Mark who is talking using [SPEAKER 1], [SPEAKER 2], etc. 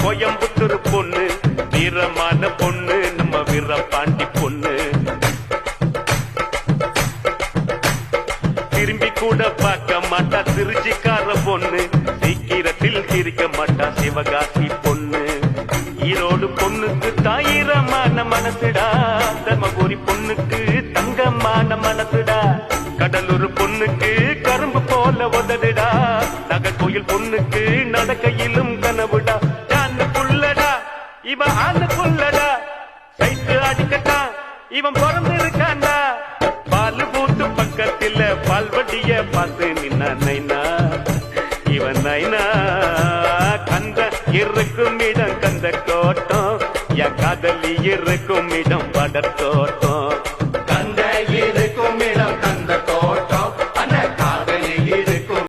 [SPEAKER 1] கோயம்புத்தூர் பொண்ணு வீரமான பொண்ணு நம்ம வீரபாண்டி பொண்ணு திரும்பி கூட பார்க்க மாட்டா திருச்சிக்கார பொண்ணு சீக்கிரத்தில் சிரிக்க மாட்டா சிவகாசி பொண்ணு ஈரோடு பொண்ணுக்கு தாயிரமான மனசுடா தர்மபுரி பொண்ணுக்கு தங்கமான மனசுடா கடலூர் பொண்ணுக்கு கரும்பு போல உதடுடா நகர்கோயில் பொண்ணுக்கு நடக்கையிலும் கனவுடா யான்னு புள்ளடா இவன் ஆண்டு புள்ளடா சைட்டு அடிக்கட்டா இவன் பிறந்திருக்காண்டா பால் பூத்து பக்கத்தில் பால்வடிய பார்த்து நின்னா நைனா இவன் நைனா கந்த இருக்கும் இடம் கந்த கோட்டம் என் காதலி இருக்கும் இடம் படத்தோட்டம்